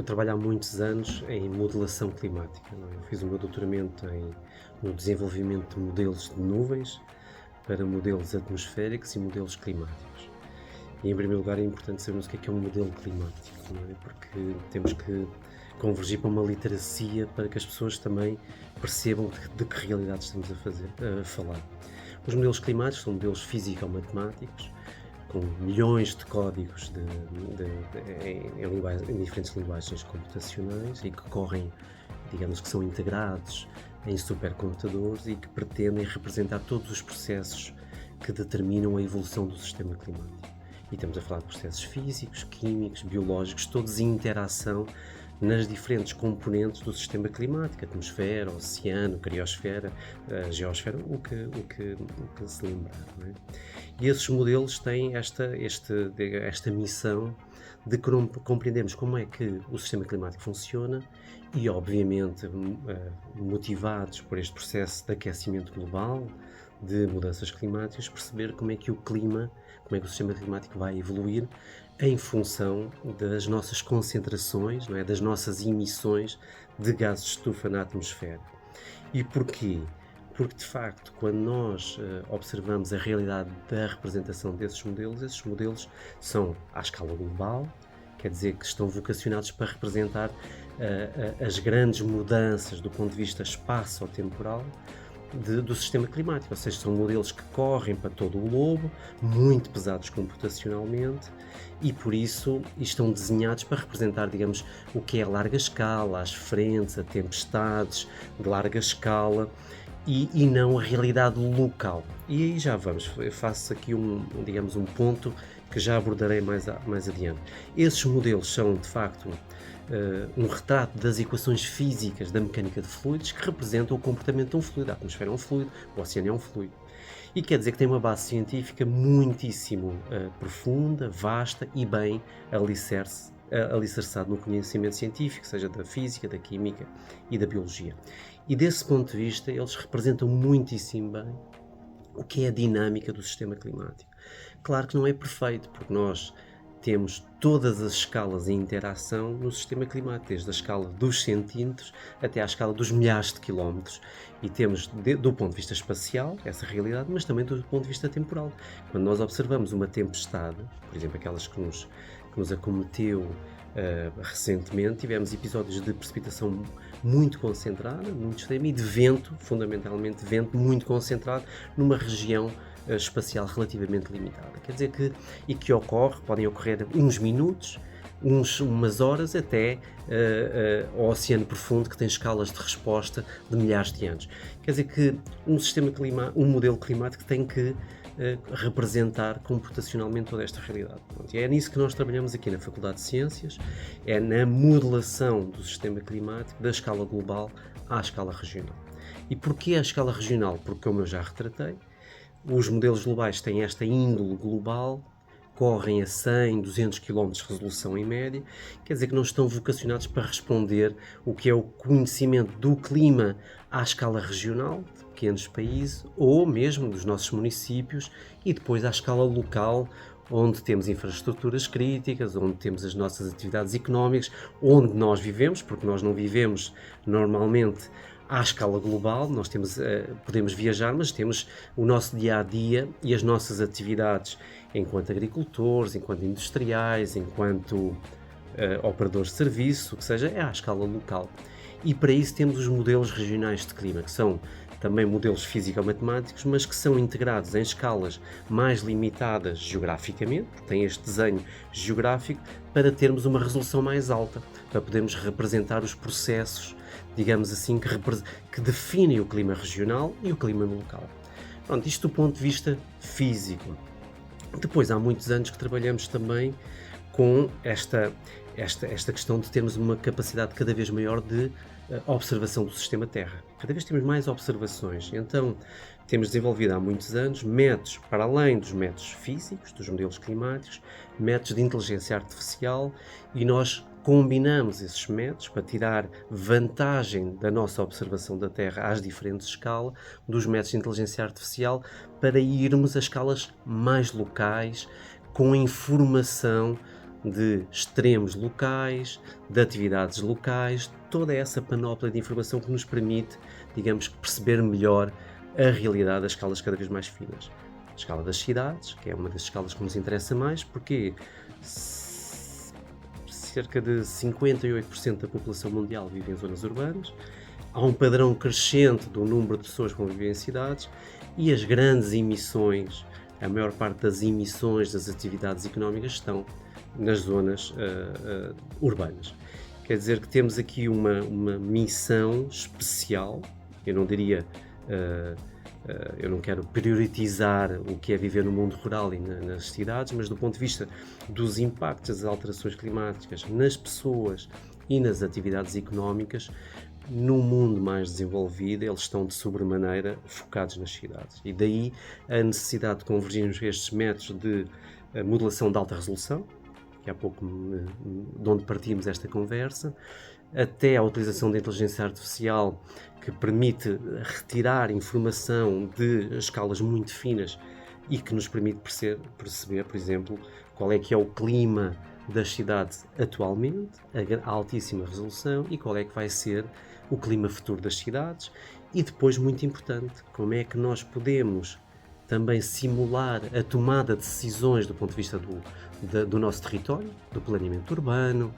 eu trabalho há muitos anos em modelação climática, não é? Eu fiz o meu doutoramento no desenvolvimento de modelos de nuvens para modelos atmosféricos e modelos climáticos. E, em primeiro lugar, é importante sabermos o que é um modelo climático, não é? Porque temos que convergir para uma literacia para que as pessoas também percebam de que realidade estamos a falar. Os modelos climáticos são modelos físico-matemáticos, com milhões de códigos em diferentes linguagens computacionais e que correm, digamos que são integrados em supercomputadores e que pretendem representar todos os processos que determinam a evolução do sistema climático. E estamos a falar de processos físicos, químicos, biológicos, todos em interação nas diferentes componentes do sistema climático, atmosfera, oceano, criosfera, geosfera, o que se lembrar, não é? E esses modelos têm esta missão de compreendermos como é que o sistema climático funciona e, obviamente, motivados por este processo de aquecimento global, de mudanças climáticas, perceber como é que como é que o sistema climático vai evoluir em função das nossas concentrações, não é? Das nossas emissões de gases de estufa na atmosfera. E porquê? Porque, de facto, quando nós observamos a realidade da representação esses modelos são à escala global, quer dizer que estão vocacionados para representar as grandes mudanças do ponto de vista espaço-temporal do sistema climático, ou seja, são modelos que correm para todo o globo, muito pesados computacionalmente e por isso estão desenhados para representar, digamos, o que é a larga escala, as frentes, a tempestades de larga escala e não a realidade local. E aí já vamos, eu faço aqui digamos, um ponto que já abordarei mais adiante. Esses modelos são, de facto, um retrato das equações físicas da mecânica de fluidos que representam o comportamento de um fluido. A atmosfera é um fluido, o oceano é um fluido. E quer dizer que tem uma base científica muitíssimo profunda, vasta e bem alicerçado no conhecimento científico, seja da física, da química e da biologia. E desse ponto de vista, eles representam muitíssimo bem o que é a dinâmica do sistema climático. Claro que não é perfeito, porque nós temos todas as escalas em interação no sistema climático, desde a escala dos centímetros até à escala dos milhares de quilómetros. E temos, do ponto de vista espacial, essa realidade, mas também do ponto de vista temporal. Quando nós observamos uma tempestade, por exemplo, aquelas que nos acometeu recentemente, tivemos episódios de precipitação muito concentrada, muito extrema, e de vento, fundamentalmente vento muito concentrado, numa região espacial relativamente limitada. Quer dizer que podem ocorrer uns minutos, umas horas, até ao oceano profundo, que tem escalas de resposta de milhares de anos. Quer dizer que um modelo climático tem que representar computacionalmente toda esta realidade. E é nisso que nós trabalhamos aqui na Faculdade de Ciências, é na modelação do sistema climático da escala global à escala regional. E porquê a escala regional? Porque, como eu já retratei, os modelos globais têm esta índole global, correm a 100, 200 km de resolução em média, quer dizer que não estão vocacionados para responder o que é o conhecimento do clima à escala regional, de pequenos países, ou mesmo dos nossos municípios, e depois à escala local, onde temos infraestruturas críticas, onde temos as nossas atividades económicas, onde nós vivemos, porque nós não vivemos normalmente à escala global, nós podemos viajar, mas temos o nosso dia-a-dia e as nossas atividades enquanto agricultores, enquanto industriais, enquanto operadores de serviço, o que seja, é à escala local. E para isso temos os modelos regionais de clima, que são também modelos físico-matemáticos, mas que são integrados em escalas mais limitadas geograficamente, porque têm este desenho geográfico, para termos uma resolução mais alta, para podermos representar os processos, digamos assim, que definem o clima regional e o clima local. Pronto, isto do ponto de vista físico. Depois, há muitos anos que trabalhamos também com esta questão de termos uma capacidade cada vez maior de observação do sistema Terra. Cada vez temos mais observações. Então, temos desenvolvido há muitos anos métodos, para além dos métodos físicos, dos modelos climáticos, métodos de inteligência artificial, e nós combinamos esses métodos para tirar vantagem da nossa observação da Terra às diferentes escalas, dos métodos de inteligência artificial, para irmos a escalas mais locais, com informação de extremos locais, de atividades locais, toda essa panóplia de informação que nos permite, digamos, perceber melhor a realidade das escalas cada vez mais finas. A escala das cidades, que é uma das escalas que nos interessa mais, porque cerca de 58% da população mundial vive em zonas urbanas, há um padrão crescente do número de pessoas que vão viver em cidades e as grandes emissões, a maior parte das emissões das atividades económicas estão nas zonas urbanas. Quer dizer que temos aqui uma missão especial, eu não diria, eu não quero prioritizar o que é viver no mundo rural e nas cidades, mas do ponto de vista dos impactos das alterações climáticas nas pessoas e nas atividades económicas, no mundo mais desenvolvido, eles estão de sobremaneira focados nas cidades. E daí a necessidade de convergirmos estes métodos de modelação de alta resolução, que há pouco de onde partimos esta conversa, até a utilização da inteligência artificial, que permite retirar informação de escalas muito finas e que nos permite perceber, por exemplo, qual é que é o clima das cidades atualmente, a altíssima resolução, e qual é que vai ser o clima futuro das cidades. E depois, muito importante, como é que nós podemos também simular a tomada de decisões do ponto de vista do nosso território, do planeamento urbano,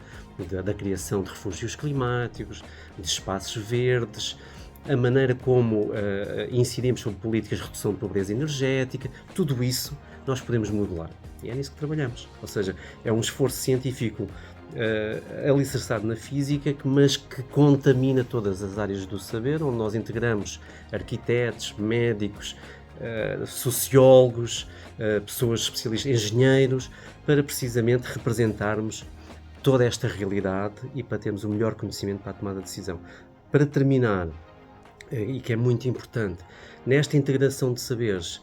da criação de refúgios climáticos, de espaços verdes, a maneira como incidimos sobre políticas de redução de pobreza energética, tudo isso nós podemos modelar. E é nisso que trabalhamos. Ou seja, é um esforço científico alicerçado na física, mas que contamina todas as áreas do saber, onde nós integramos arquitetos, médicos, sociólogos, pessoas especialistas, engenheiros, para precisamente representarmos toda esta realidade e para termos o melhor conhecimento para a tomada de decisão. Para terminar, e que é muito importante, nesta integração de saberes,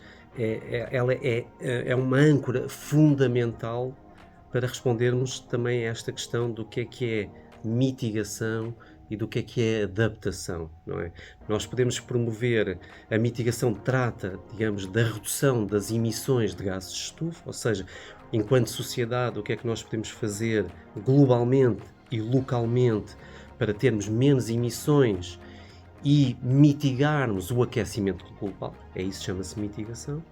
ela é uma âncora fundamental para respondermos também a esta questão do que é mitigação e do que é adaptação, não é? Nós podemos promover, a mitigação trata, digamos, da redução das emissões de gases de estufa, ou seja, enquanto sociedade, o que é que nós podemos fazer globalmente e localmente para termos menos emissões e mitigarmos o aquecimento global, é isso que chama-se mitigação.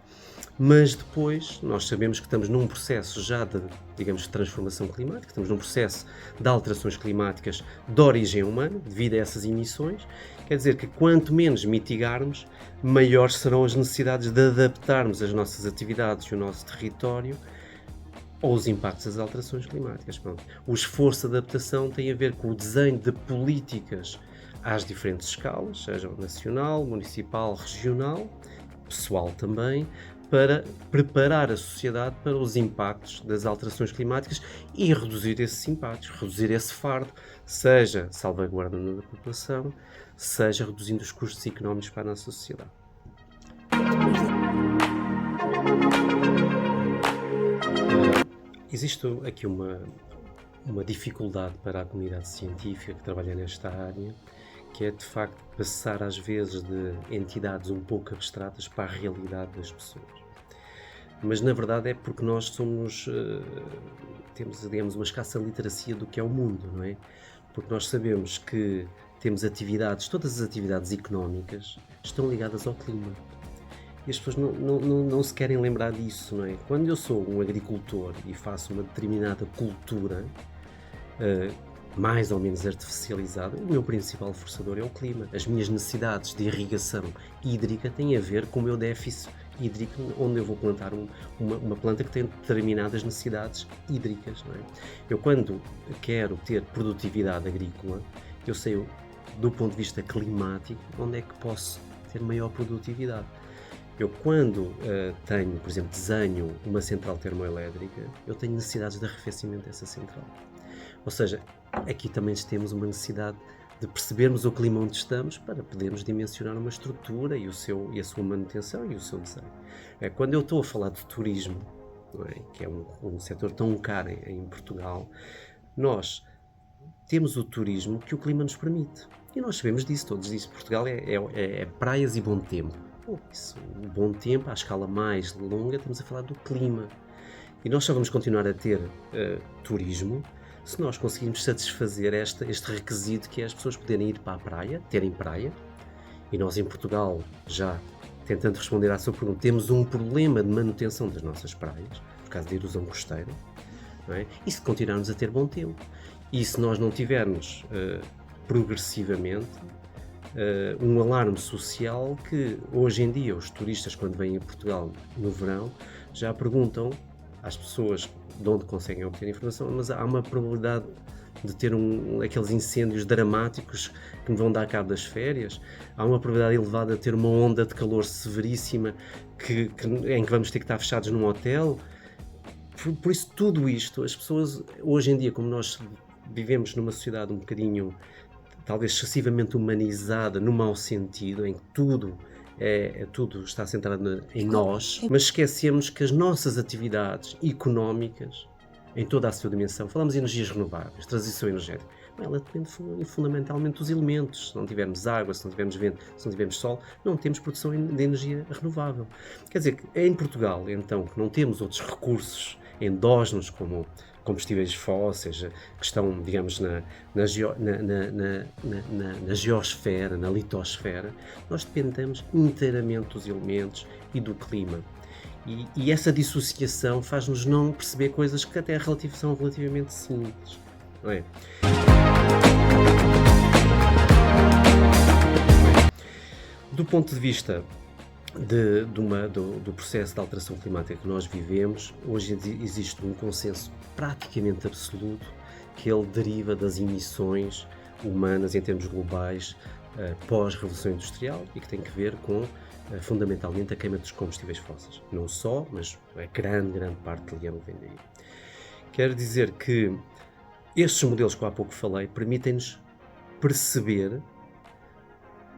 Mas depois nós sabemos que estamos num processo já de, digamos, de transformação climática, estamos num processo de alterações climáticas de origem humana, devido a essas emissões. Quer dizer que quanto menos mitigarmos, maiores serão as necessidades de adaptarmos as nossas atividades e o nosso território aos impactos das alterações climáticas. Pronto. O esforço de adaptação tem a ver com o desenho de políticas às diferentes escalas, seja nacional, municipal, regional, pessoal também, para preparar a sociedade para os impactos das alterações climáticas e reduzir esses impactos, reduzir esse fardo, seja salvaguardando a população, seja reduzindo os custos económicos para a nossa sociedade. Existe aqui uma dificuldade para a comunidade científica que trabalha nesta área, que é de facto passar às vezes de entidades um pouco abstratas para a realidade das pessoas. Mas na verdade é porque nós temos, digamos, uma escassa literacia do que é o mundo, não é? Porque nós sabemos que temos atividades, todas as atividades económicas estão ligadas ao clima. E as pessoas não se querem lembrar disso, não é? Quando eu sou um agricultor e faço uma determinada cultura, mais ou menos artificializada, o meu principal forçador é o clima. As minhas necessidades de irrigação hídrica têm a ver com o meu déficit hídrico, onde eu vou plantar uma planta que tem determinadas necessidades hídricas, não é? Eu, quando quero ter produtividade agrícola, eu sei, do ponto de vista climático, onde é que posso ter maior produtividade. Eu, quando tenho, por exemplo, desenho uma central termoelétrica, eu tenho necessidades de arrefecimento dessa central. Ou seja, aqui também temos uma necessidade de percebermos o clima onde estamos para podermos dimensionar uma estrutura e a sua manutenção e o seu desenho. Quando eu estou a falar de turismo, não é? Que é um setor tão caro em Portugal, nós temos o turismo que o clima nos permite. E nós sabemos disso, todos dizem. Portugal é praias e bom tempo. Isso, bom tempo, à escala mais longa, estamos a falar do clima. E nós só vamos continuar a ter turismo se nós conseguirmos satisfazer este requisito, que é as pessoas poderem ir para a praia, terem praia. E nós em Portugal, já tentando responder à sua pergunta, temos um problema de manutenção das nossas praias, por causa da erosão costeira, não é? E se continuarmos a ter bom tempo. E se nós não tivermos progressivamente um alarme social, que hoje em dia os turistas, quando vêm a Portugal no verão, já perguntam às pessoas de onde conseguem obter informação, mas há uma probabilidade de ter aqueles incêndios dramáticos que me vão dar cabo das férias, há uma probabilidade elevada de ter uma onda de calor severíssima em que vamos ter que estar fechados num hotel. Por isso, tudo isto, as pessoas, hoje em dia, como nós vivemos numa sociedade um bocadinho, talvez excessivamente humanizada, no mau sentido, em que tudo está centrado em nós, mas esquecemos que as nossas atividades económicas, em toda a sua dimensão, falamos de energias renováveis, transição energética, ela depende fundamentalmente dos elementos. Se não tivermos água, se não tivermos vento, se não tivermos sol, não temos produção de energia renovável. Quer dizer, que em Portugal, então, que não temos outros recursos endógenos como combustíveis fósseis, que estão, digamos, na geosfera, na litosfera, nós dependemos inteiramente dos elementos e do clima. E essa dissociação faz-nos não perceber coisas que até são relativamente simples, não é? Do ponto de vista do processo de alteração climática que nós vivemos, hoje existe um consenso praticamente absoluto que ele deriva das emissões humanas em termos globais pós-revolução industrial, e que tem que ver com fundamentalmente a queima dos combustíveis fósseis. Não só, mas a grande parte dele vem daí. Quero dizer que estes modelos que eu há pouco falei permitem-nos perceber,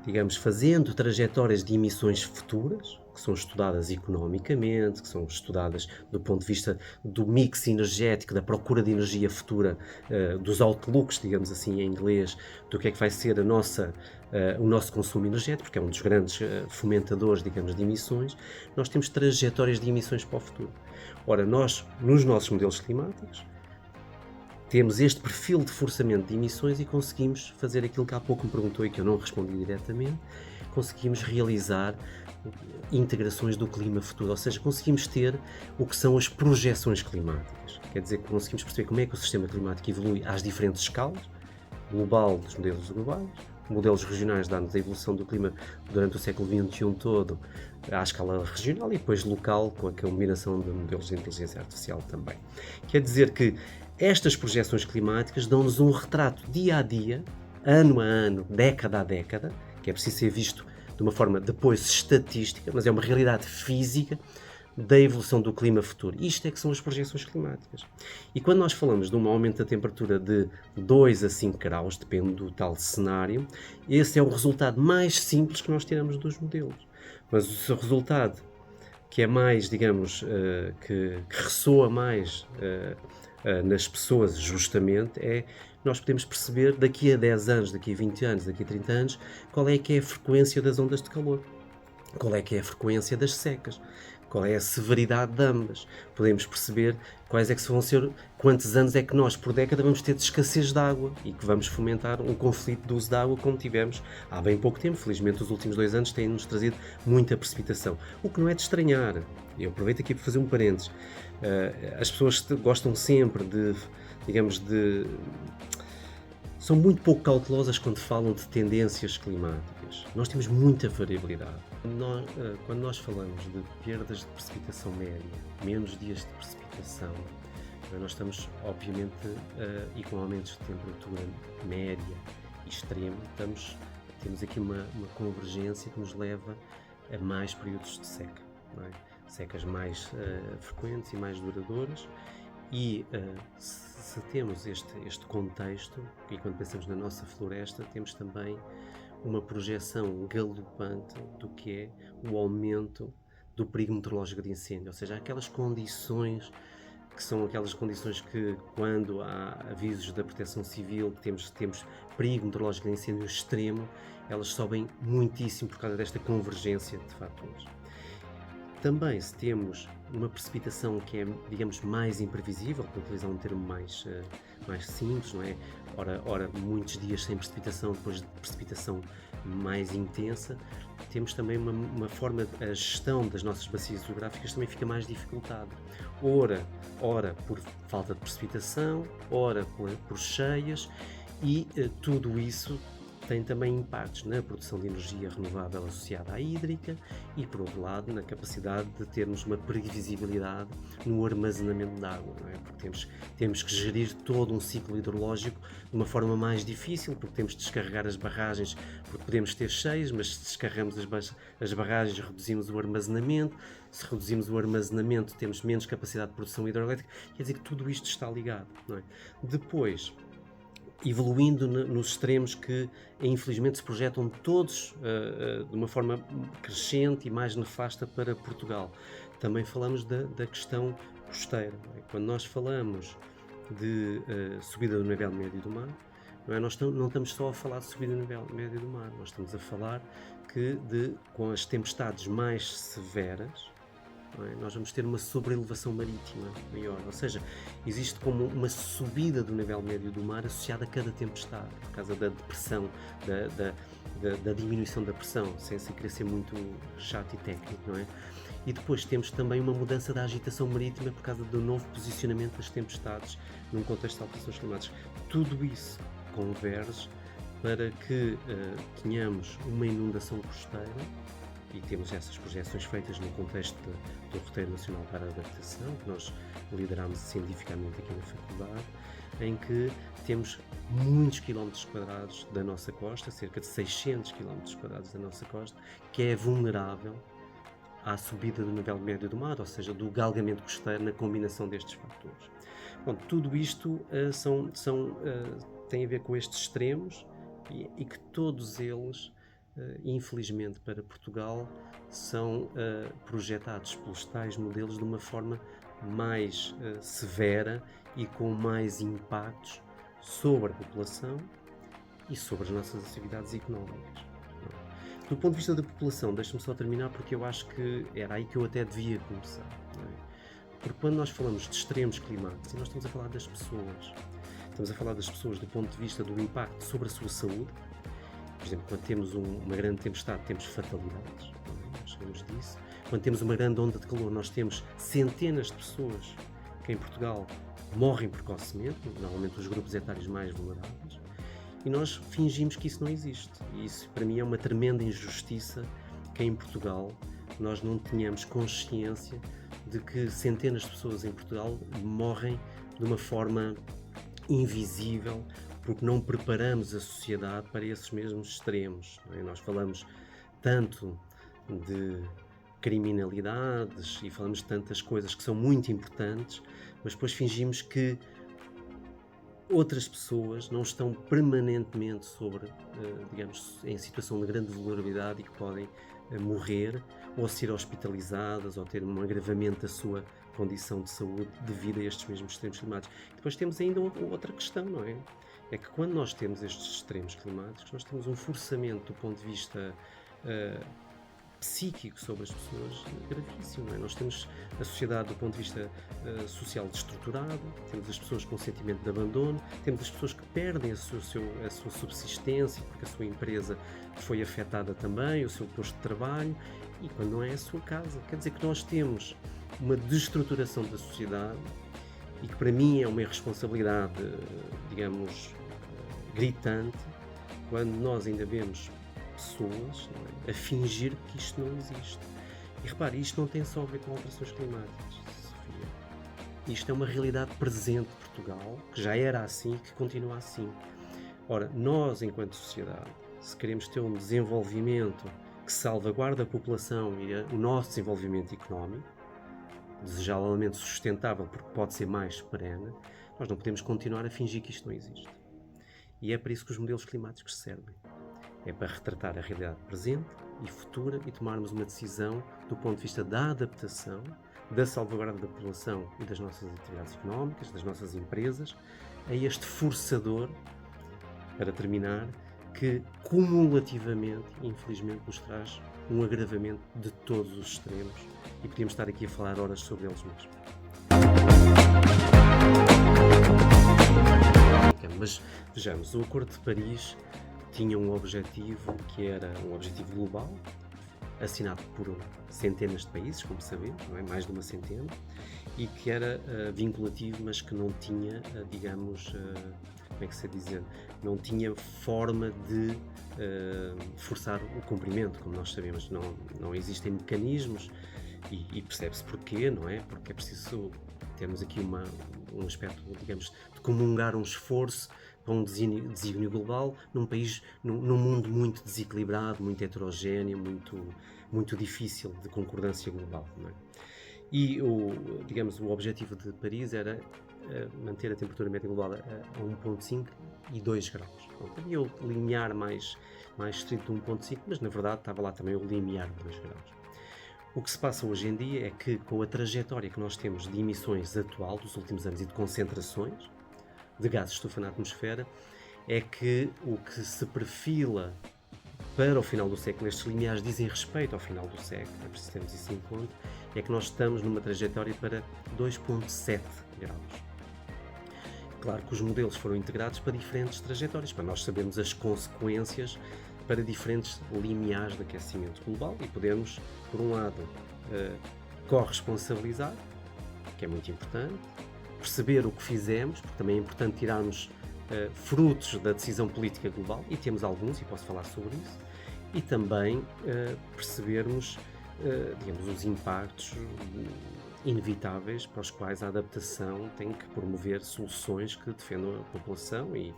digamos, fazendo trajetórias de emissões futuras, que são estudadas economicamente, que são estudadas do ponto de vista do mix energético, da procura de energia futura, dos outlooks, digamos assim, em inglês, do que é que vai ser o nosso consumo energético, porque é um dos grandes fomentadores, digamos, de emissões. Nós temos trajetórias de emissões para o futuro. Ora, nós, nos nossos modelos climáticos, temos este perfil de forçamento de emissões e conseguimos fazer aquilo que há pouco me perguntou e que eu não respondi diretamente, conseguimos realizar integrações do clima futuro, ou seja, conseguimos ter o que são as projeções climáticas. Quer dizer que conseguimos perceber como é que o sistema climático evolui às diferentes escalas, global dos modelos globais, modelos regionais dando a evolução do clima durante o século XXI todo à escala regional e depois local, com a combinação de modelos de inteligência artificial também. Quer dizer que estas projeções climáticas dão-nos um retrato dia a dia, ano a ano, década a década, que é preciso ser visto de uma forma depois estatística, mas é uma realidade física da evolução do clima futuro. Isto é que são as projeções climáticas. E quando nós falamos de um aumento da temperatura de 2 a 5 graus, depende do tal cenário, esse é o resultado mais simples que nós tiramos dos modelos. Mas o seu resultado, que é mais, digamos, que ressoa mais nas pessoas, justamente, é nós podemos perceber daqui a 10 anos, daqui a 20 anos, daqui a 30 anos, qual é que é a frequência das ondas de calor, qual é que é a frequência das secas, qual é a severidade de ambas. Podemos perceber quais é que vão ser, quantos anos é que nós por década vamos ter de escassez de água e que vamos fomentar um conflito de uso de água como tivemos há bem pouco tempo. Felizmente os últimos 2 anos têm-nos trazido muita precipitação, o que não é de estranhar. Eu aproveito aqui para fazer um parênteses. As pessoas gostam sempre de, digamos, são muito pouco cautelosas quando falam de tendências climáticas. Nós temos muita variabilidade. Quando nós falamos de perdas de precipitação média, menos dias de precipitação, nós estamos, obviamente, e com aumentos de temperatura média e extrema, temos aqui uma convergência que nos leva a mais períodos de seca, não é? Secas mais frequentes e mais duradouras. E se temos este contexto, e quando pensamos na nossa floresta, temos também uma projeção galopante do que é o aumento do perigo meteorológico de incêndio, ou seja, aquelas condições que são aquelas condições que, quando há avisos da Proteção Civil, temos perigo meteorológico de incêndio extremo, elas sobem muitíssimo por causa desta convergência de fatores. Também, se temos uma precipitação que é, digamos, mais imprevisível, para utilizar um termo mais simples, não é? Ora, muitos dias sem precipitação, depois de precipitação mais intensa, temos também uma forma, a gestão das nossas bacias hidrográficas também fica mais dificultada. Ora por falta de precipitação, ora por cheias, e tudo isso tem também impactos na produção de energia renovável associada à hídrica e, por outro lado, na capacidade de termos uma previsibilidade no armazenamento de água, não é? Porque temos que gerir todo um ciclo hidrológico de uma forma mais difícil, porque temos de descarregar as barragens, porque podemos ter cheias, mas se descarregamos as barragens, reduzimos o armazenamento. Se reduzimos o armazenamento, temos menos capacidade de produção hidroelétrica. Quer dizer que tudo isto está ligado, não é? Depois, evoluindo nos extremos que, infelizmente, se projetam todos de uma forma crescente e mais nefasta para Portugal. Também falamos da questão costeira. Não é? Quando nós falamos de subida do nível médio do mar, não é? Nós não estamos só a falar de subida do nível médio do mar, nós estamos a falar que com as tempestades mais severas, é? Nós vamos ter uma sobrelevação marítima maior, ou seja, existe como uma subida do nível médio do mar associada a cada tempestade, por causa da depressão, da diminuição da pressão, sem querer ser muito chato e técnico, não é? E depois temos também uma mudança da agitação marítima por causa do novo posicionamento das tempestades num contexto de alterações climáticas. Tudo isso converge para que tenhamos uma inundação costeira, e temos essas projeções feitas no contexto do Roteiro Nacional para a Adaptação, que nós liderámos cientificamente aqui na faculdade, em que temos muitos quilómetros quadrados da nossa costa, cerca de 600 quilómetros quadrados da nossa costa, que é vulnerável à subida do nível médio do mar, ou seja, do galgamento costeiro na combinação destes fatores. Bom, tudo isto tem a ver com estes extremos e que todos eles, infelizmente para Portugal, são projetados pelos tais modelos de uma forma mais severa e com mais impactos sobre a população e sobre as nossas atividades económicas. Do ponto de vista da população, deixe-me só terminar, porque eu acho que era aí que eu até devia começar. Não é? Porque quando nós falamos de extremos climáticos, nós estamos a falar das pessoas. Estamos a falar das pessoas do ponto de vista do impacto sobre a sua saúde. Por exemplo, quando temos uma grande tempestade, temos fatalidades, não é? Nós sabemos disso. Quando temos uma grande onda de calor, nós temos centenas de pessoas que em Portugal morrem precocemente, normalmente os grupos etários mais vulneráveis, e nós fingimos que isso não existe. E isso, para mim, é uma tremenda injustiça que em Portugal nós não tenhamos consciência de que centenas de pessoas em Portugal morrem de uma forma invisível, porque não preparamos a sociedade para esses mesmos extremos. Não é? Nós falamos tanto de criminalidades e falamos de tantas coisas que são muito importantes, mas depois fingimos que outras pessoas não estão permanentemente digamos, em situação de grande vulnerabilidade e que podem morrer ou ser hospitalizadas ou ter um agravamento da sua condição de saúde devido a estes mesmos extremos climáticos. Depois temos ainda outra questão, não é? É que quando nós temos estes extremos climáticos, nós temos um forçamento do ponto de vista psíquico sobre as pessoas gravíssimo, não é? Nós temos a sociedade do ponto de vista social destruturado, temos as pessoas com sentimento de abandono, temos as pessoas que perdem a sua subsistência porque a sua empresa foi afetada também, o seu posto de trabalho, e quando não é a sua casa. Quer dizer que nós temos uma destruturação da sociedade e que para mim é uma irresponsabilidade, digamos, gritante, quando nós ainda vemos pessoas, não é, a fingir que isto não existe. E repare, isto não tem só a ver com alterações climáticas, Sofia. Isto é uma realidade presente de Portugal, que já era assim e que continua assim. Ora, nós, enquanto sociedade, se queremos ter um desenvolvimento que salvaguarde a população e o nosso desenvolvimento económico, desejavelmente sustentável, porque pode ser mais perene, nós não podemos continuar a fingir que isto não existe. E é para isso que os modelos climáticos servem. É para retratar a realidade presente e futura e tomarmos uma decisão do ponto de vista da adaptação, da salvaguarda da população e das nossas atividades económicas, das nossas empresas, a este forçador, para terminar, que cumulativamente, infelizmente, nos traz um agravamento de todos os extremos e podíamos estar aqui a falar horas sobre eles mesmos. Mas vejamos, o Acordo de Paris tinha um objetivo que era um objetivo global, assinado por centenas de países, como sabemos, não é? Mais de uma centena, e que era vinculativo, mas que não tinha, digamos, como é que se dizer, não tinha forma de forçar o cumprimento, como nós sabemos, não existem mecanismos, e percebe-se porquê, não é? Porque é preciso termos aqui um aspecto, digamos, de comungar um esforço para um desígnio global num país, num mundo muito desequilibrado, muito heterogéneo, muito difícil de concordância global, não é? E digamos, o objetivo de Paris era manter a temperatura média global a 1,5 e 2 graus. Pronto, havia o limiar mais estrito de 1,5, mas na verdade estava lá também o limiar de 2 graus. O que se passa hoje em dia é que, com a trajetória que nós temos de emissões atual dos últimos anos e de concentrações de gases de estufa na atmosfera, é que o que se perfila para o final do século, estes limiares dizem respeito ao final do século, é preciso termos isso em conta, é que nós estamos numa trajetória para 2,7 graus. Claro que os modelos foram integrados para diferentes trajetórias, para nós sabermos as consequências para diferentes limiares de aquecimento global e podemos, por um lado, corresponsabilizar, que é muito importante, perceber o que fizemos, porque também é importante tirarmos frutos da decisão política global, e temos alguns, e posso falar sobre isso, e também percebermos, digamos, os impactos inevitáveis para os quais a adaptação tem que promover soluções que defendam a população e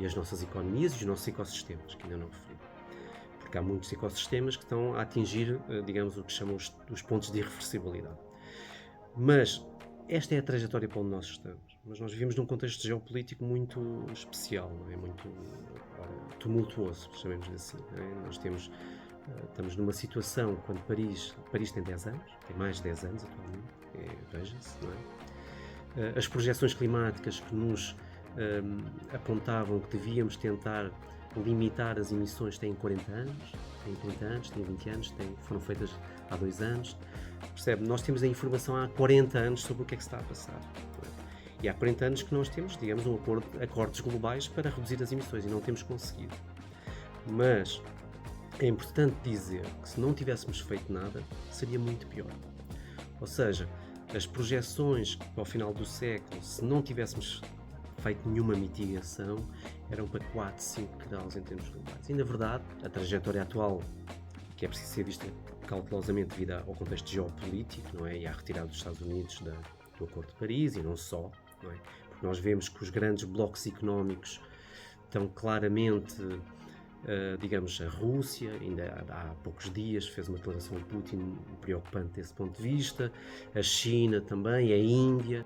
as nossas economias e os nossos ecossistemas, que ainda não referi. Porque há muitos ecossistemas que estão a atingir, digamos, o que chamam os pontos de irreversibilidade. Mas esta é a trajetória para onde nós estamos. Mas nós vivemos num contexto geopolítico muito especial, não é? Muito tumultuoso, chamemos-lhe assim. Não é? Nós estamos numa situação quando Paris tem 10 anos, tem mais de 10 anos atualmente, veja-se, não é? As projeções climáticas que nos apontavam que devíamos tentar limitar as emissões têm 40 anos, têm 30 anos, têm 20 anos, foram feitas há 2 anos. Percebe? Nós temos a informação há 40 anos sobre o que é que se está a passar. E há 40 anos que nós temos, digamos, acordos globais para reduzir as emissões e não temos conseguido. Mas é importante dizer que se não tivéssemos feito nada, seria muito pior. Ou seja, as projeções para o final do século, se não tivéssemos feito nenhuma mitigação, eram para 4, 5 graus em termos globais. E, na verdade, a trajetória atual, que é preciso ser vista cautelosamente devido ao contexto geopolítico, não é? E à retirada dos Estados Unidos do Acordo de Paris, e não só, não é? Porque nós vemos que os grandes blocos económicos estão claramente, digamos, a Rússia, ainda há poucos dias fez uma declaração de Putin preocupante desse ponto de vista, a China também, a Índia.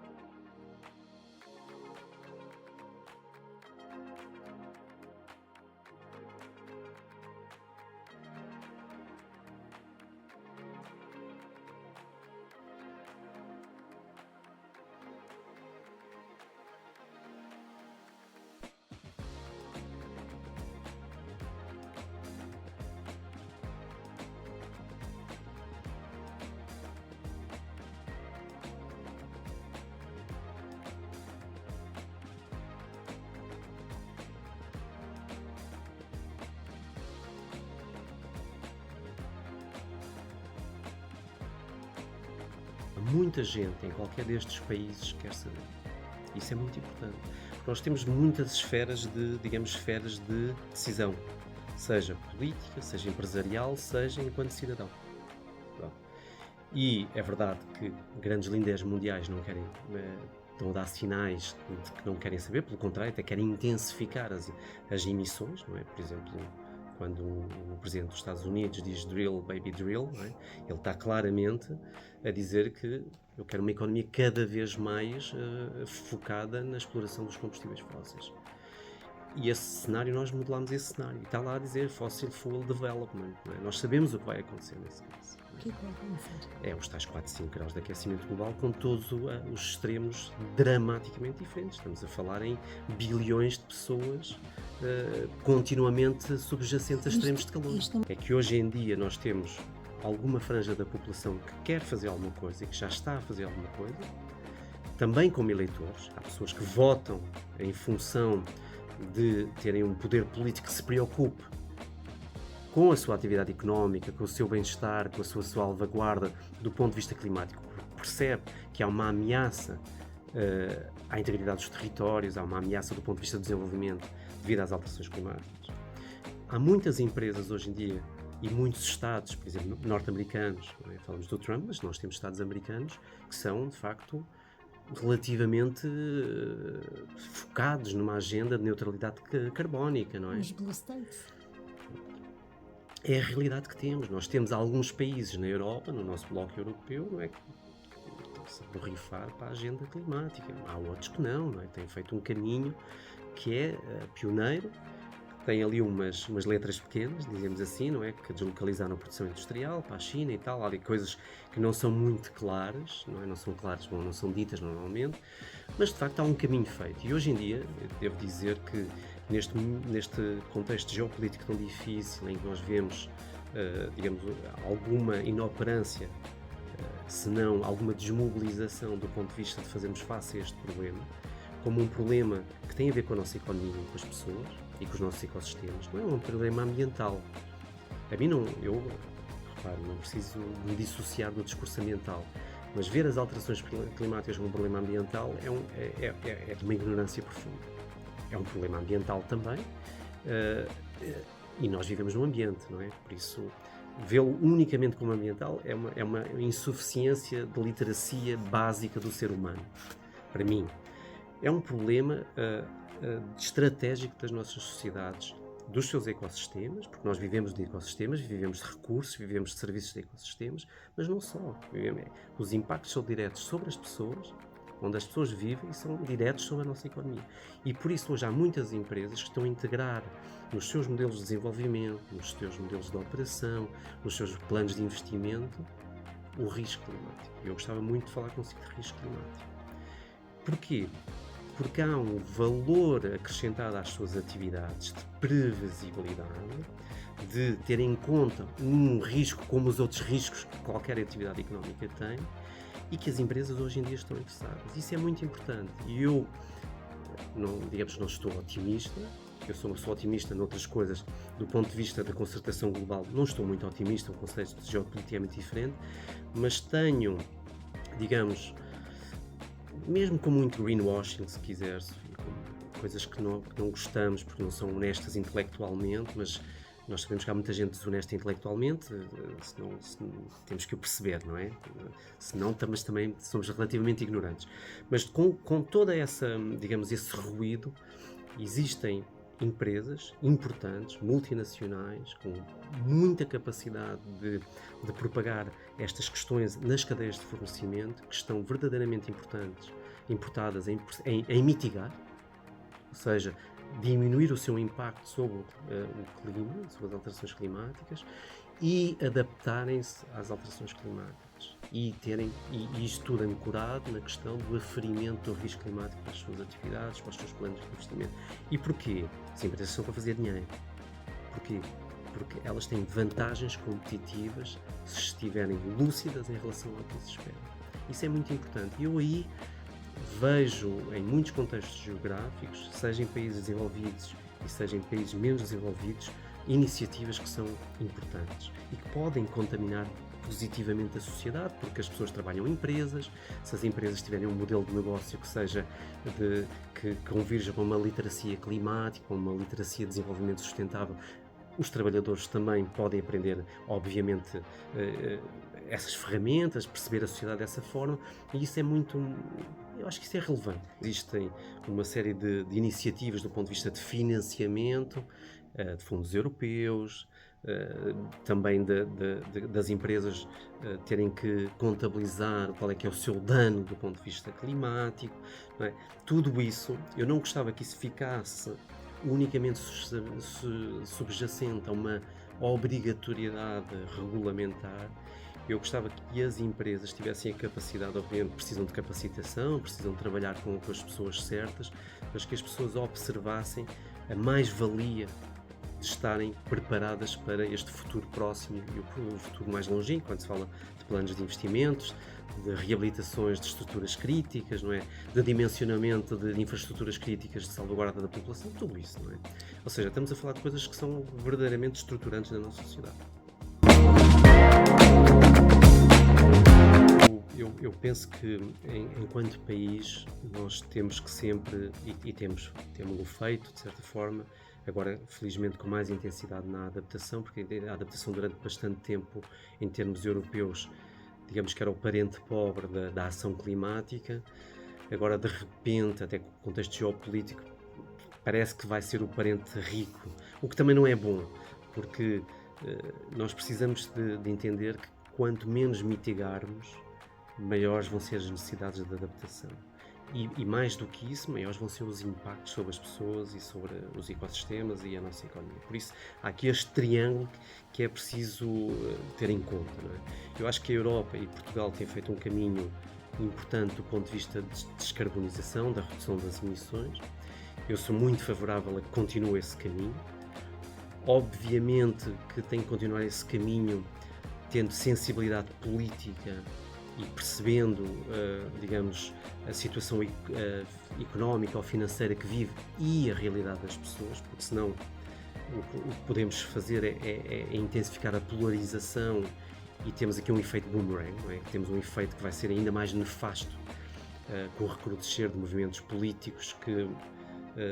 Muita gente em qualquer destes países quer saber. Isso é muito importante. Porque nós temos muitas esferas de decisão, seja política, seja empresarial, seja enquanto cidadão. Pronto. E é verdade que grandes líderes mundiais não querem, estão a dar sinais de que não querem saber, pelo contrário, até querem intensificar as emissões, não é? Por exemplo, quando o presidente dos Estados Unidos diz drill, baby drill, não é? Ele está claramente a dizer que eu quero uma economia cada vez mais focada na exploração dos combustíveis fósseis. E esse cenário, nós modelamos esse cenário. E está lá a dizer Fossil Fuel Development. Não é? Nós sabemos o que vai acontecer nesse caso. O que é que vai acontecer? É os tais 4, 5 graus de aquecimento global, com todos os extremos dramaticamente diferentes. Estamos a falar em bilhões de pessoas continuamente subjacentes a extremos de calor. É que hoje em dia nós temos alguma franja da população que quer fazer alguma coisa e que já está a fazer alguma coisa, também como eleitores. Há pessoas que votam em função de terem um poder político que se preocupe com a sua atividade económica, com o seu bem-estar, com a sua salvaguarda do ponto de vista climático. Percebe que há uma ameaça à integridade dos territórios, há uma ameaça do ponto de vista do desenvolvimento devido às alterações climáticas. Há muitas empresas hoje em dia e muitos estados, por exemplo, norte-americanos, falamos do Trump, mas nós temos estados americanos que são, de facto, relativamente focados numa agenda de neutralidade carbónica, não é? Os Blue States. É a realidade que temos. Nós temos alguns países na Europa, no nosso bloco europeu, não é, que estão-se a borrifar para a agenda climática. Há outros que não é? Têm feito um caminho que é pioneiro, tem ali umas letras pequenas, dizemos assim, não é? Que deslocalizaram a produção industrial para a China e tal. Há ali coisas que não são muito claras, não é? Não são claras, bom, não são ditas normalmente, mas de facto há um caminho feito. E hoje em dia, devo dizer que neste contexto geopolítico tão difícil, em que nós vemos, digamos, alguma inoperância, se não alguma desmobilização do ponto de vista de fazermos face a este problema, como um problema que tem a ver com a nossa economia e com as pessoas e com os nossos ecossistemas, não é um problema ambiental. A mim não, eu, reparo, não preciso me dissociar do discurso ambiental, mas ver as alterações climáticas como um problema ambiental é de uma ignorância profunda. É um problema ambiental também, e nós vivemos num ambiente, não é? Por isso, vê-lo unicamente como ambiental é uma insuficiência de literacia básica do ser humano, para mim. É um problema estratégico das nossas sociedades, dos seus ecossistemas, porque nós vivemos de ecossistemas, vivemos de recursos, vivemos de serviços de ecossistemas, mas não só. Os impactos são diretos sobre as pessoas, onde as pessoas vivem, e são diretos sobre a nossa economia. E por isso hoje há muitas empresas que estão a integrar nos seus modelos de desenvolvimento, nos seus modelos de operação, nos seus planos de investimento, o risco climático. Eu gostava muito de falar consigo de risco climático. Porquê? Porque há um valor acrescentado às suas atividades de previsibilidade, de ter em conta um risco como os outros riscos que qualquer atividade económica tem, e que as empresas hoje em dia estão interessadas. Isso é muito importante. E eu, não estou otimista, eu sou otimista noutras coisas, do ponto de vista da concertação global, não estou muito otimista, o contexto geopolítico é muito diferente, mas tenho, digamos, mesmo com muito greenwashing, se quiser-se, coisas que não gostamos porque não são honestas intelectualmente, mas nós sabemos que há muita gente desonesta intelectualmente, senão temos que o perceber, não é? Senão, mas também somos relativamente ignorantes. Mas com toda essa, digamos, esse ruído, existem empresas importantes, multinacionais, com muita capacidade de propagar estas questões nas cadeias de fornecimento, que estão verdadeiramente importadas em mitigar, ou seja, diminuir o seu impacto sobre o clima, sobre as alterações climáticas, e adaptarem-se às alterações climáticas e isto tudo ancorado na questão do aferimento do risco climático para as suas atividades, para os seus planos de investimento. E porquê? As empresas são para fazer dinheiro. Porquê? Porque elas têm vantagens competitivas se estiverem lúcidas em relação ao que se espera. Isso é muito importante. E eu aí vejo em muitos contextos geográficos, seja em países desenvolvidos e seja em países menos desenvolvidos, iniciativas que são importantes e que podem contaminar positivamente a sociedade, porque as pessoas trabalham em empresas, se as empresas tiverem um modelo de negócio que seja que convirja para uma literacia climática, para uma literacia de desenvolvimento sustentável, os trabalhadores também podem aprender, obviamente, essas ferramentas, perceber a sociedade dessa forma, e isso é muito... Eu acho que isso é relevante. Existem uma série de iniciativas do ponto de vista de financiamento, de fundos europeus, também das empresas terem que contabilizar qual é que é o seu dano do ponto de vista climático, não é? Tudo isso, eu não gostava que isso ficasse unicamente subjacente a uma obrigatoriedade regulamentar. Eu gostava que as empresas tivessem a capacidade, obviamente precisam de capacitação, precisam de trabalhar com as pessoas certas, mas que as pessoas observassem a mais-valia de estarem preparadas para este futuro próximo e o futuro mais longínquo, quando se fala de planos de investimentos, de reabilitações de estruturas críticas, não é? De dimensionamento de infraestruturas críticas de salvaguarda da população, tudo isso, não é? Ou seja, estamos a falar de coisas que são verdadeiramente estruturantes na nossa sociedade. Eu penso que, enquanto país, nós temos que sempre, e temos feito, de certa forma, agora, felizmente, com mais intensidade na adaptação, porque a adaptação durante bastante tempo, em termos europeus, digamos que era o parente pobre da ação climática. Agora, de repente, até com o contexto geopolítico, parece que vai ser o parente rico, o que também não é bom, porque nós precisamos de entender que quanto menos mitigarmos, maiores vão ser as necessidades de adaptação. E mais do que isso, maiores vão ser os impactos sobre as pessoas e sobre os ecossistemas e a nossa economia. Por isso, há aqui este triângulo que é preciso ter em conta, não é? Eu acho que a Europa e Portugal têm feito um caminho importante do ponto de vista de descarbonização, da redução das emissões. Eu sou muito favorável a que continue esse caminho. Obviamente que tem que continuar esse caminho tendo sensibilidade política e percebendo, digamos, a situação económica ou financeira que vive e a realidade das pessoas, porque senão o que podemos fazer é intensificar a polarização e temos aqui um efeito boomerang, não é? Temos um efeito que vai ser ainda mais nefasto com o recrudescer de movimentos políticos que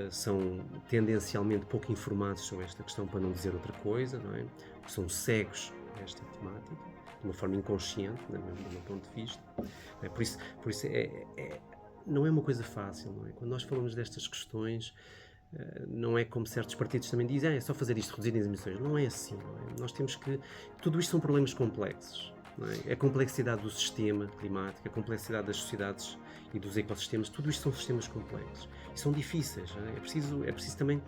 são tendencialmente pouco informados sobre esta questão, para não dizer outra coisa, não é? Que são cegos a esta temática, de uma forma inconsciente, do meu ponto de vista. Por isso não é uma coisa fácil, não é? Quando nós falamos destas questões, não é como certos partidos também dizem, é só fazer isto, reduzir as emissões. Não é assim, não é? Nós temos que... Tudo isto são problemas complexos, não é? A complexidade do sistema climático, a complexidade das sociedades e dos ecossistemas, tudo isto são sistemas complexos e são difíceis, não é? É preciso também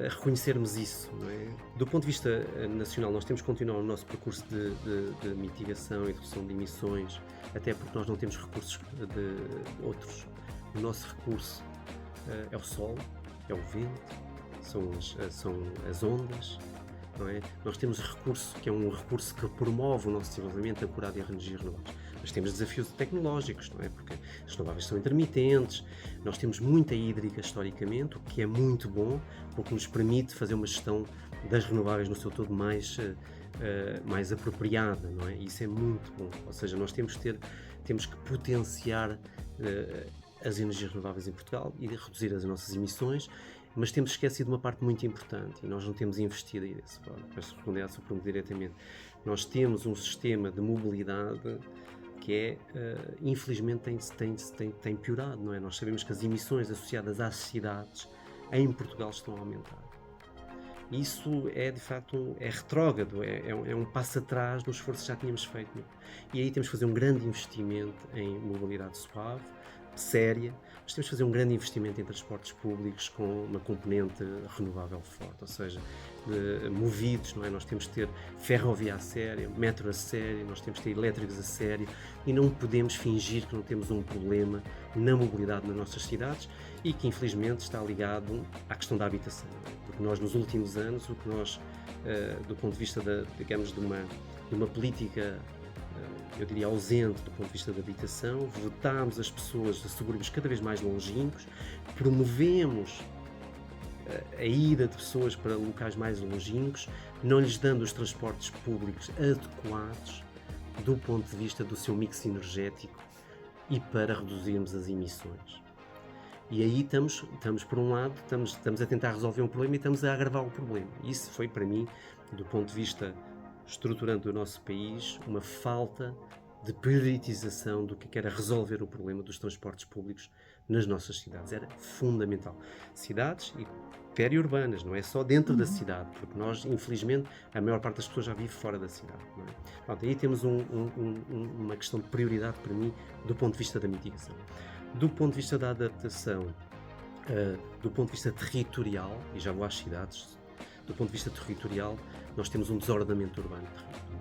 reconhecermos isso, não é? Do ponto de vista nacional, nós temos que continuar o nosso percurso de mitigação e redução de emissões, até porque nós não temos recursos de outros. O nosso recurso é o sol, é o vento, são as ondas, não é? Nós temos recurso que é um recurso que promove o nosso desenvolvimento ancorado em energias renováveis. Mas temos desafios tecnológicos, não é? Porque as renováveis são intermitentes, nós temos muita hídrica historicamente, o que é muito bom, porque nos permite fazer uma gestão das renováveis no seu todo mais apropriada, não é? E isso é muito bom. Ou seja, nós temos que potenciar as energias renováveis em Portugal e reduzir as nossas emissões, mas temos esquecido uma parte muito importante e nós não temos investido aí desse lado. Para responder à sua pergunta diretamente, nós temos um sistema de mobilidade que infelizmente tem piorado, não é? Nós sabemos que as emissões associadas às cidades em Portugal estão a aumentar. Isso é de facto retrógrado, é um passo atrás no esforço que já tínhamos feito. E aí temos que fazer um grande investimento em mobilidade suave, séria, mas temos que fazer um grande investimento em transportes públicos com uma componente renovável forte, ou seja, movidos, não é? Nós temos que ter ferrovia a sério, metro a sério, nós temos que ter elétricos a sério e não podemos fingir que não temos um problema na mobilidade nas nossas cidades e que infelizmente está ligado à questão da habitação, não é? Porque nós nos últimos anos, o que nós, do ponto de vista digamos, de uma política, eu diria, ausente do ponto de vista da habitação, votámos as pessoas de subúrbios cada vez mais longínquos, promovemos a ida de pessoas para locais mais longínquos, não lhes dando os transportes públicos adequados do ponto de vista do seu mix energético e para reduzirmos as emissões. E aí estamos por um lado, estamos a tentar resolver um problema e estamos a agravar o problema. Isso foi, para mim, do ponto de vista estruturante do nosso país, uma falta de priorização do que era resolver o problema dos transportes públicos nas nossas cidades. Era fundamental. Cidades e periurbanas, não é só dentro da cidade, porque nós, infelizmente, a maior parte das pessoas já vive fora da cidade, não é? Pronto, aí temos uma questão de prioridade para mim do ponto de vista da mitigação. Do ponto de vista da adaptação, Do ponto de vista territorial, e já vou às cidades, do ponto de vista territorial, nós temos um desordenamento urbano terrível.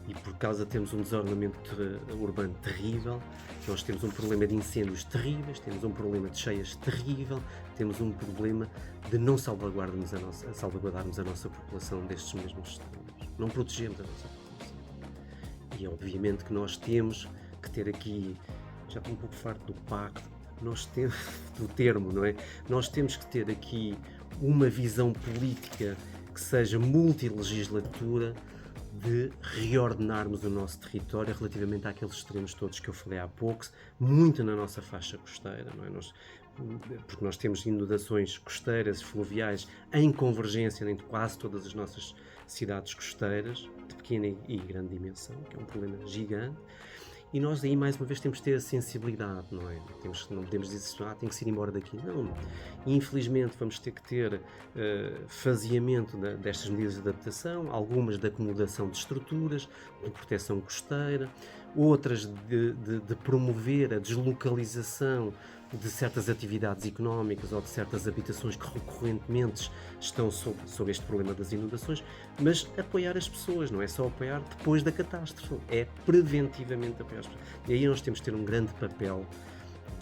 E por causa de termos um desordenamento urbano terrível, nós temos um problema de incêndios terríveis, temos um problema de cheias terrível, temos um problema de não salvaguardarmos a nossa população destes mesmos extremos. Não protegemos a nossa população. E obviamente que nós temos que ter aqui, já estou um pouco farto do pacto, nós temos, do termo, não é? Nós temos que ter aqui uma visão política que seja multilegislatura, de reordenarmos o nosso território relativamente àqueles extremos todos que eu falei há pouco, muito na nossa faixa costeira, não é? Porque nós temos inundações costeiras e fluviais em convergência entre quase todas as nossas cidades costeiras, de pequena e grande dimensão, que é um problema gigante. E nós aí, mais uma vez, temos de ter a sensibilidade, não é? Não podemos dizer tem que se ir embora daqui. Não. Infelizmente, vamos ter que ter faseamento destas medidas de adaptação, algumas de acomodação de estruturas, de proteção costeira, outras de promover a deslocalização de certas atividades económicas ou de certas habitações que recorrentemente estão sob este problema das inundações, mas apoiar as pessoas, não é só apoiar depois da catástrofe, é preventivamente apoiar as pessoas. E aí nós temos de ter um grande papel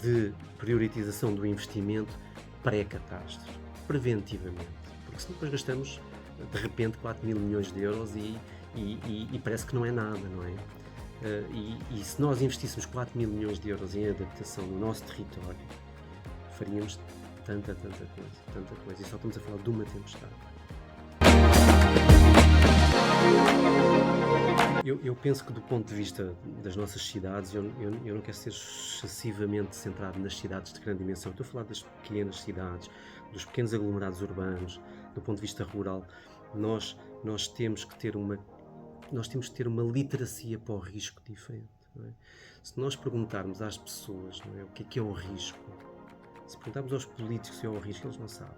de priorização do investimento pré-catástrofe, preventivamente, porque senão depois gastamos de repente 4 mil milhões de euros e parece que não é nada, não é? E se nós investíssemos 4 mil milhões de euros em adaptação no nosso território, faríamos tanta coisa, e só estamos a falar de uma tempestade. Eu penso que do ponto de vista das nossas cidades, eu não quero ser excessivamente centrado nas cidades de grande dimensão, estou a falar das pequenas cidades, dos pequenos aglomerados urbanos, do ponto de vista rural. Nós temos que ter uma literacia para o risco diferente. Não é? Se nós perguntarmos às pessoas, não é, o que é o risco, se perguntarmos aos políticos o que é o risco, eles não sabem.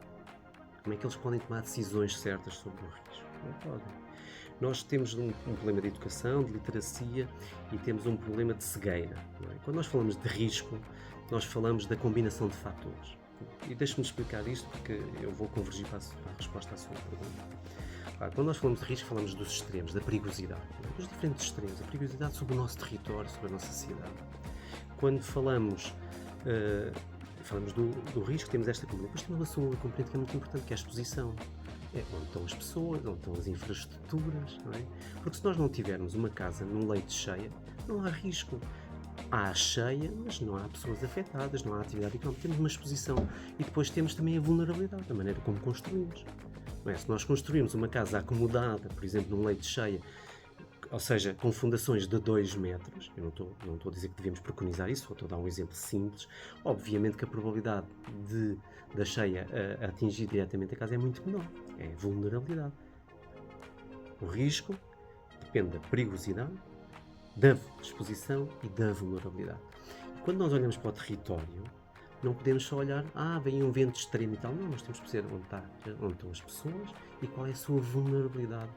Como é que eles podem tomar decisões certas sobre o risco? Não podem. Nós temos um problema de educação, de literacia e temos um problema de cegueira. Não é? Quando nós falamos de risco, nós falamos da combinação de fatores. E deixe-me explicar isto porque eu vou convergir para a resposta à sua pergunta. Quando nós falamos de risco, falamos dos extremos, da perigosidade, dos diferentes extremos, a perigosidade sobre o nosso território, sobre a nossa cidade. Quando falamos do risco, temos esta componente. Depois temos uma componente que é muito importante, que é a exposição. Onde estão as pessoas, onde estão as infraestruturas, não é? Porque se nós não tivermos uma casa num leito cheia, não há risco. Há a cheia, mas não há pessoas afetadas, não há atividade económica. Temos uma exposição. E depois temos também a vulnerabilidade, a maneira como construímos. Não é? Se nós construirmos uma casa acomodada, por exemplo, num leito cheia, ou seja, com fundações de 2 metros, eu não estou a dizer que devemos preconizar isso, só estou a dar um exemplo simples, obviamente que a probabilidade da cheia atingir diretamente a casa é muito menor, é vulnerabilidade. O risco depende da perigosidade, da exposição e da vulnerabilidade. E quando nós olhamos para o território, não podemos só olhar, vem um vento extremo e tal. Não, nós temos que perceber onde estão as pessoas e qual é a sua vulnerabilidade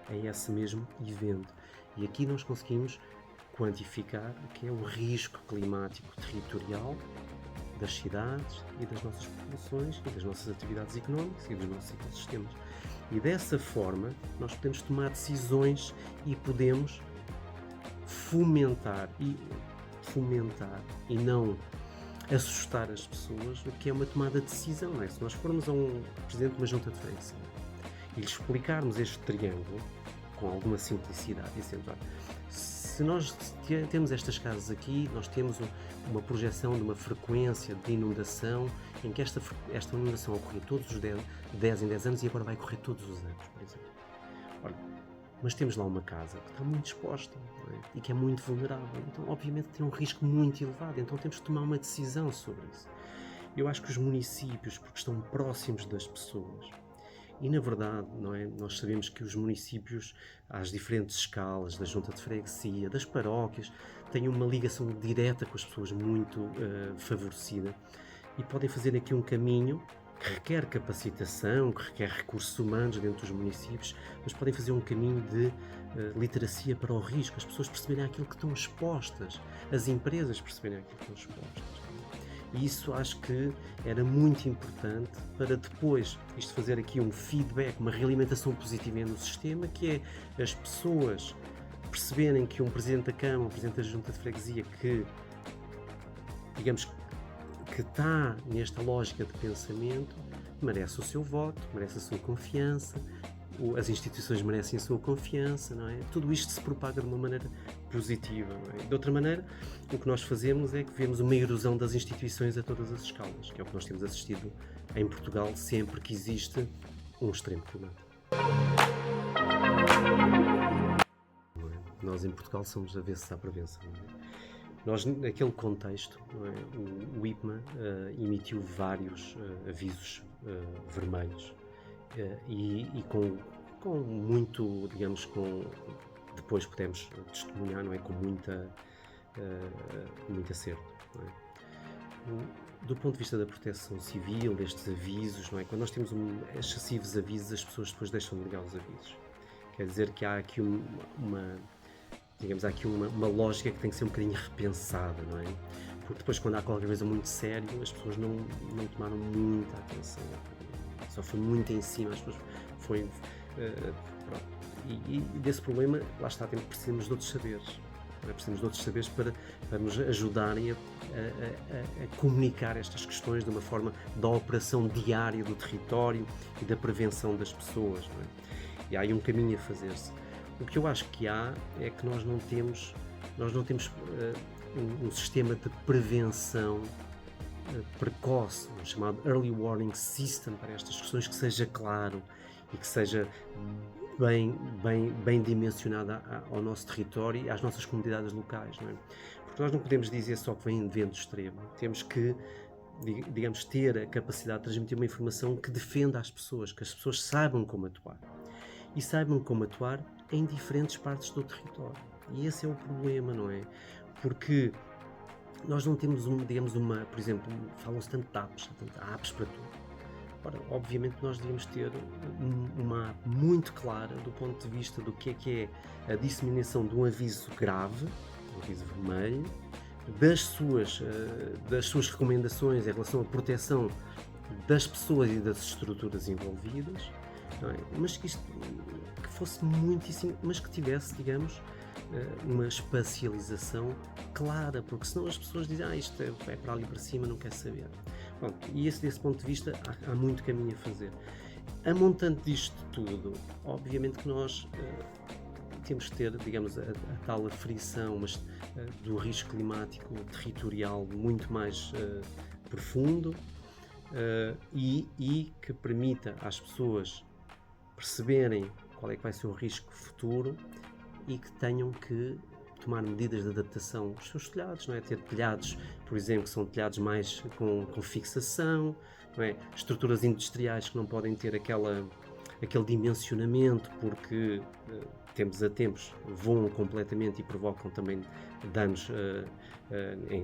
a esse mesmo evento. E aqui nós conseguimos quantificar o que é o risco climático territorial das cidades e das nossas populações e das nossas atividades económicas e dos nossos ecossistemas. E dessa forma nós podemos tomar decisões e podemos fomentar e não assustar as pessoas, o que é uma tomada de decisão. Não é? Se nós formos a um presidente de uma junta de freguesia e lhe explicarmos este triângulo com alguma simplicidade, dizendo, se nós temos estas casas aqui, nós temos uma projeção de uma frequência de inundação em que esta inundação ocorre todos os 10 em 10 anos e agora vai ocorrer todos os anos, por exemplo. Ora, mas temos lá uma casa que está muito exposta, não é? E que é muito vulnerável, então obviamente tem um risco muito elevado, então temos que tomar uma decisão sobre isso. Eu acho que os municípios, porque estão próximos das pessoas, e na verdade, não é? Nós sabemos que os municípios, às diferentes escalas, da junta de freguesia, das paróquias, têm uma ligação direta com as pessoas muito favorecida e podem fazer aqui um caminho que requer capacitação, que requer recursos humanos dentro dos municípios, mas podem fazer um caminho de literacia para o risco, as pessoas perceberem aquilo que estão expostas, as empresas perceberem aquilo que estão expostas. E isso acho que era muito importante para depois isto fazer aqui um feedback, uma realimentação positiva no sistema, que é as pessoas perceberem que um Presidente da Câmara, um Presidente da Junta de Freguesia que, digamos, que está nesta lógica de pensamento, merece o seu voto, merece a sua confiança, as instituições merecem a sua confiança, não é? Tudo isto se propaga de uma maneira positiva, não é? De outra maneira, o que nós fazemos é que vemos uma erosão das instituições a todas as escalas, que é o que nós temos assistido em Portugal sempre que existe um extremo climático. Nós em Portugal somos avessos à prevenção. Não é? Nós, naquele contexto, não é? O IPMA emitiu vários avisos vermelhos e com muito, digamos, depois podemos testemunhar, não é? Com muito acerto. Não é? Do ponto de vista da proteção civil, destes avisos, não é? Quando nós temos excessivos avisos, as pessoas depois deixam de ligar os avisos. Quer dizer que há aqui uma lógica que tem que ser um bocadinho repensada, não é? Porque depois, quando há qualquer coisa muito sério, as pessoas não tomaram muita atenção. Só foi muito em cima, as pessoas e desse problema, lá está, precisamos de outros saberes. Precisamos de outros saberes para nos ajudarem a comunicar estas questões de uma forma da operação diária do território e da prevenção das pessoas, não é? E há aí um caminho a fazer-se. O que eu acho que há é que nós não temos um sistema de prevenção precoce, um chamado Early Warning System para estas questões que seja claro e que seja bem dimensionado ao nosso território e às nossas comunidades locais, não é? Porque nós não podemos dizer só que vem de vento extremo, temos que, digamos, ter a capacidade de transmitir uma informação que defenda as pessoas, que as pessoas saibam como atuar. E saibam como atuar em diferentes partes do território. E esse é o problema, não é? Porque nós não temos, por exemplo, falam-se tanto de apps para tudo. Ora, obviamente nós devíamos ter uma app muito clara do ponto de vista do que é a disseminação de um aviso grave, um aviso vermelho, das suas recomendações em relação à proteção das pessoas e das estruturas envolvidas, não é? Mas que fosse muitíssimo, mas que tivesse, digamos, uma espacialização clara, porque senão as pessoas dizem, isto é para ali para cima, não quer saber. Bom, e desse ponto de vista há muito caminho a fazer. A montante disto tudo, obviamente que nós temos que ter, digamos, a tal aferição, mas do risco climático territorial muito mais profundo e que permita às pessoas perceberem qual é que vai ser o risco futuro e que tenham que tomar medidas de adaptação aos seus telhados, não é? Ter telhados, por exemplo, que são telhados mais com fixação, não é? Estruturas industriais que não podem ter aquele dimensionamento porque tempos a tempos voam completamente e provocam também danos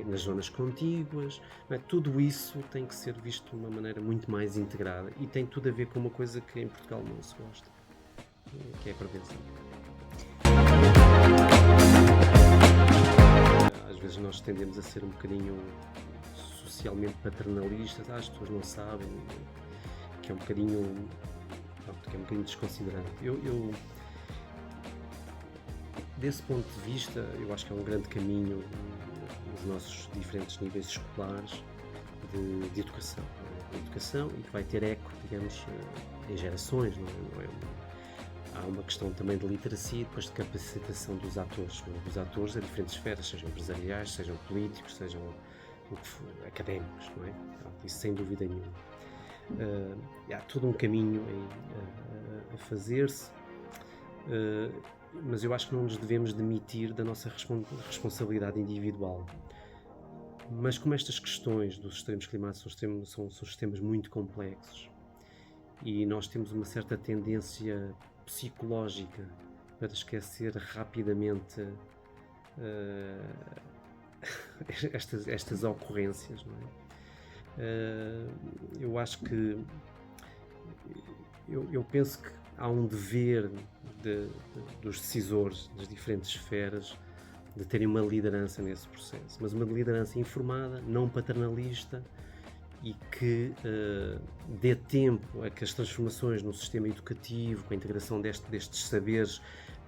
nas zonas contíguas, não é? Tudo isso tem que ser visto de uma maneira muito mais integrada e tem tudo a ver com uma coisa que em Portugal não se gosta, que é a prevenção. Às vezes nós tendemos a ser um bocadinho socialmente paternalistas, as pessoas não sabem, que é um bocadinho desconsiderante. Eu desse ponto de vista, eu acho que é um grande caminho nos nossos diferentes níveis escolares de educação, e que vai ter eco, digamos, em gerações, não é? Há uma questão também de literacia e depois de capacitação dos atores, não é? Dos atores a diferentes esferas, sejam empresariais, sejam políticos, sejam académicos, não é? Isso sem dúvida nenhuma. Há todo um caminho a fazer-se, mas eu acho que não nos devemos demitir da nossa responsabilidade individual. Mas como estas questões dos extremos climáticos são sistemas muito complexos e nós temos uma certa tendência psicológica para esquecer rapidamente estas ocorrências, não é? Eu acho que eu penso que há um dever dos decisores das diferentes esferas de terem uma liderança nesse processo, mas uma liderança informada, não paternalista e que dê tempo a que as transformações no sistema educativo, com a integração destes saberes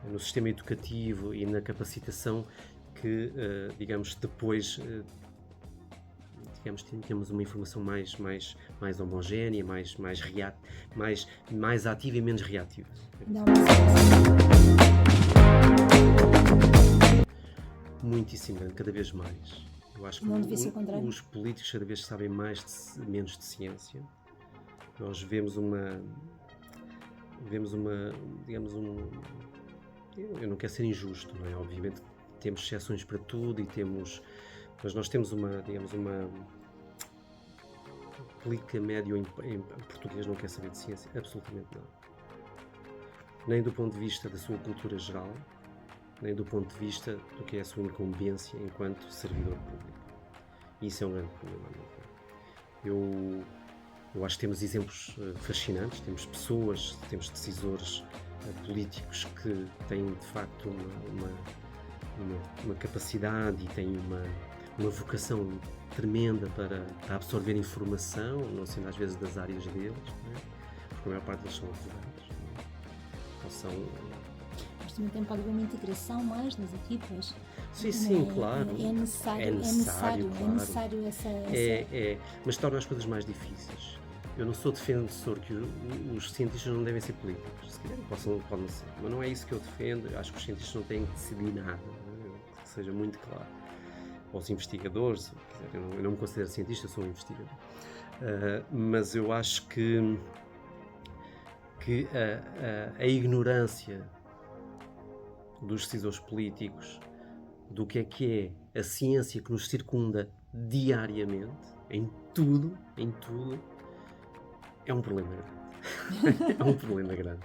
no sistema educativo e na capacitação, que, digamos, depois temos uma informação mais homogénea, mais ativa e menos reativa. Dá uma sensação. Muitíssimo grande, cada vez mais. Eu acho que Não devia ser o contrário. os políticos cada vez sabem menos de ciência. Nós vemos digamos, eu não quero ser injusto, não é? Obviamente temos exceções para tudo mas nós temos uma política médio em português não quer saber de ciência, absolutamente não. Nem do ponto de vista da sua cultura geral, nem do ponto de vista do que é a sua incumbência enquanto servidor público. E isso é um grande problema. Eu acho que temos exemplos fascinantes, temos pessoas, temos decisores políticos que têm de facto uma capacidade e têm uma vocação tremenda para absorver informação, não sendo às vezes das áreas deles, não é? Porque a maior parte deles são advogados, não é? Ou são... Mas também tem pode haver uma integração mais nas equipas. Sim, claro. É necessário essa... Mas torna as coisas mais difíceis. Eu não sou defensor que os cientistas não devem ser políticos. Se quiserem, podem ser. Mas não é isso que eu defendo. Eu acho que os cientistas não têm que decidir nada. Que seja muito claro. Ou os investigadores, se quiserem. Eu não me considero cientista, eu sou um investigador. Mas eu acho que a ignorância dos decisores políticos do que é a ciência que nos circunda diariamente, em tudo, é um problema grande. É um problema grande.